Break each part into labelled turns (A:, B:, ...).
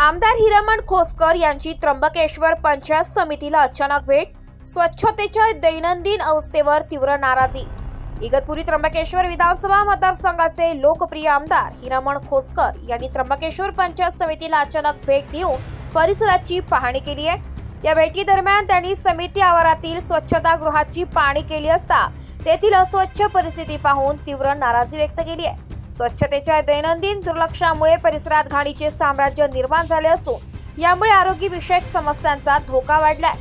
A: आमदार हिरामण खोसकर यांची त्र्यंबकेश्वर पंचायत समितीला अचानक भेट, स्वच्छतेच्या दैनंदिन अवस्थेवर तीव्र नाराजी। इगतपुरी त्र्यंबकेश्वर विधानसभा मतदारसंघाचे लोकप्रिय आमदार हिरामण खोसकर यांनी त्र्यंबकेश्वर पंचायत समितीला अचानक भेट देऊन परिसराची पाहणी केली आहे। या भेटी दरम्यान त्यांनी समिती आवारातील स्वच्छतागृहाची पाहणी केली असता तेथील अस्वच्छ परिस्थिती पाहून तीव्र नाराजी व्यक्त केली आहे। स्वच्छतेच्या दैनंदिन दुर्लक्षामुळे परिसरात घाणीचे साम्राज्य निर्माण झाले असून यामुळे आरोग्य विषयक समस्यांचा धोका वाढलाय।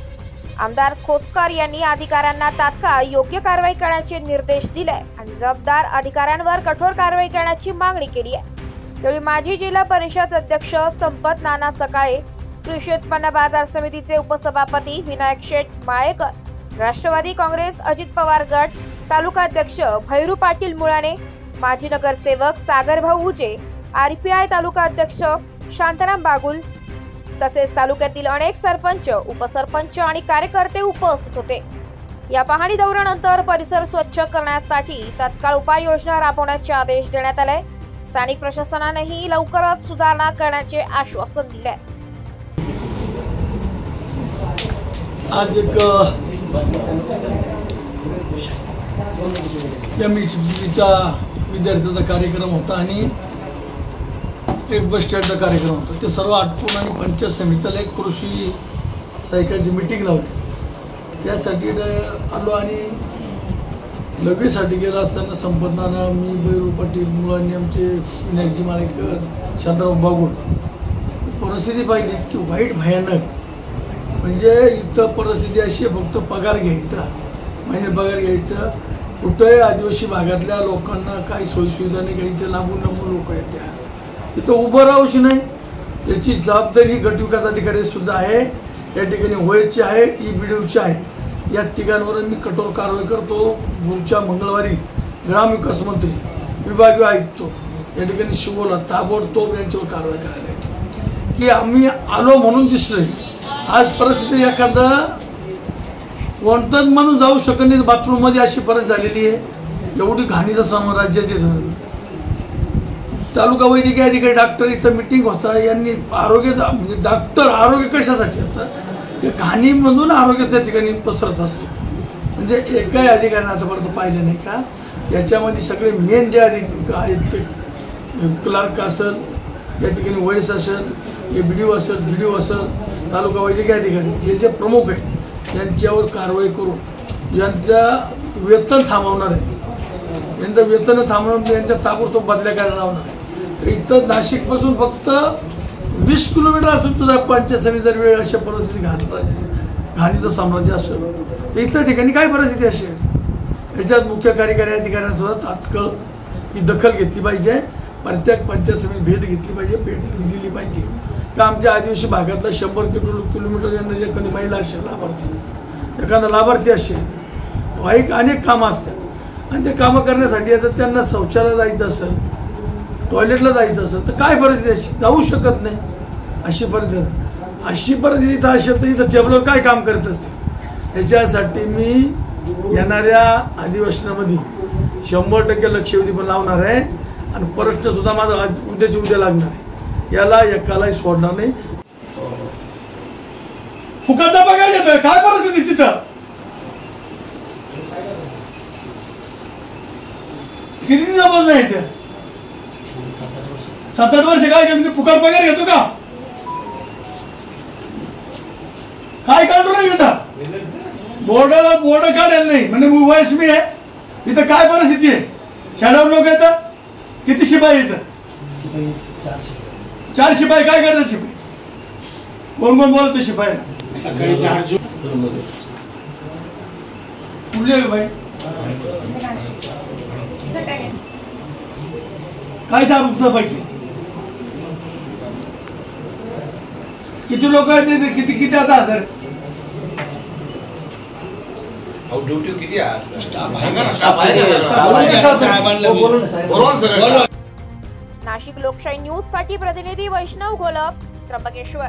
A: आमदार खोसकर यांनी अधिकाऱ्यांना तात्काळ योग्य कारवाई करण्याचे निर्देश दिले आणि जबाबदार अधिकाऱ्यांवर कठोर कारवाई करण्याची मागणी केली आहे। यावेळी माजी जिल्हा परिषद अध्यक्ष संपत नाना सकाळे, कृषी उत्पन्न बाजार समितीचे उपसभापती विनायक शेठ माळेकर, राष्ट्रवादी काँग्रेस अजित पवार गट तालुका अध्यक्ष भैरू पाटील मुळाने, माजी नगरसेवक सागर भाऊ उजे, आरपीआय तालुका अध्यक्ष शांताराम बागुल तसेच तालुक्यातील अनेक सरपंच, उपसरपंच आणि कार्यकर्ते उपस्थित होते। या पाहणी दौऱ्यानंतर परिसर स्वच्छ करण्यासाठी तत्काळ उपाययोजना राबवण्याचे आदेश देण्यात आले। स्थानिक प्रशासनानेही लवकरच सुधारणा करण्याचे आश्वासन दिले।
B: आज एक विद्यार्थ्यांचा कार्यक्रम होता आणि एक बस स्टँडचा कार्यक्रम होता। ते सर्व आटपून आणि पंचायत समितीला एक कृषी सायकलची मीटिंग लावली। त्यासाठी आलो आणि लगेचसाठी गेला असताना संपतनाना, मी, भैरू पाटील मुलांनी, आमचे विनायकजी माळेकर, शांताराम बागुल, परिस्थिती पाहिली की वाईट भयानक। म्हणजे इथं परिस्थिती अशी आहे, फक्त पगार घ्यायचा, महिने पगार घ्यायचा। कुठेही आदिवासी भागातल्या लोकांना काही सोयीसुविधा नाही, काहीचे लांबून लोक आहेत, त्या इथं उभं राहूशी नाही। याची जबाबदारी गटविकास अधिकारी सुद्धा आहे, या ठिकाणी ओएसची आहे, ईबीडीओची आहे। या तिघांवर मी कठोर कारवाई करतो। पुढच्या मंगळवारी ग्रामविकास मंत्री, विभागीय आयुक्त या ठिकाणी शिवला ताबडतोब यांच्यावर कारवाई करायला की आम्ही आलो म्हणून दिसलोय। आज परिस्थिती एखादा कोणताच माणूस जाऊ शकत नाही बाथरूममध्ये, अशी परिस्थिती झालेली आहे। एवढी घाणीचं साम्राज्याचे तालुका वैद्यकीय अधिकारी डॉक्टर इथं मीटिंग होता, यांनी आरोग्याचा म्हणजे डॉक्टर आरोग्य कशासाठी असतं की घाणीमधून आरोग्याच्या ठिकाणी पसरत असतो। म्हणजे एकाही अधिकाऱ्याने आतापर्यंत पाहिलं नाही का याच्यामध्ये सगळे मेन जे अधिकारी आहेत, क्लार्क असेल, या ठिकाणी ओएस असेल, बीडीओ असेल, बीडीओ असेल, तालुका वैद्यकीय अधिकारी जे प्रमुख आहेत यांच्यावर कारवाई करून यांचं वेतन थांबवणार आहे। यांचं वेतन थांबवून यांच्या ताबडतोब बदल्या करायला लावणार आहे। इथं नाशिकपासून फक्त 20 किलोमीटर असून तुझा पंचायत समिती जर वेळ अशा परिस्थिती घाणीचं साम्राज्य असेल तर इतर ठिकाणी काय परिस्थिती असेल। याच्यात मुख्य कार्यकारी अधिकाऱ्यांसुद्धा तात्काळ ही दखल घेतली पाहिजे। प्रत्येक पंचायत समिती भेट घेतली पाहिजे, भेट दिली पाहिजे की आमच्या आदिवासी भागातला 100 किलोमीटर यांना एखादी महिला असेल, लाभार्थी एखादा लाभार्थी असेल, अनेक कामं असतात आणि ते कामं करण्यासाठी आता त्यांना शौचालय जायचं असेल, टॉयलेटला जायचं असेल तर काय परिस्थिती अशी जाऊ शकत नाही। अशी परिस्थिती इथं असेल तर इथं टेबलवर काय काम करत असते। याच्यासाठी मी येणाऱ्या अधिवेशनामध्ये 100% लक्षवेधी पण लावणार आहे आणि प्रश्नसुद्धा माझा उद्याची उद्या लागणार आहे। याला एकालाही सोडणार नाही। फुकटचा पगार घेतोय, काय परिस्थिती तिथं किती जमत नाही त्या 7-8 वर्ष काय घेतो फुकट पगार घेतो का? काय काढून नाही घेता बोर्ड काढेल नाही म्हणजे वयस मी आहे। इथं काय परिस्थिती आहे? खेळाडू लोक येतात, किती शिपाई येतात? 4 शिपाई काय करतात? शिपाई कोण बोलतो? शिपाई सकाळी 4 कुठले बाई काय सांगतो पैकी किती लोक आहेत? किती आता हजार
C: ड्युटी किती
A: नाशिक लोकशाही न्यूज साठी प्रतिनिधी वैष्णव घोलप, त्र्यंबकेश्वर।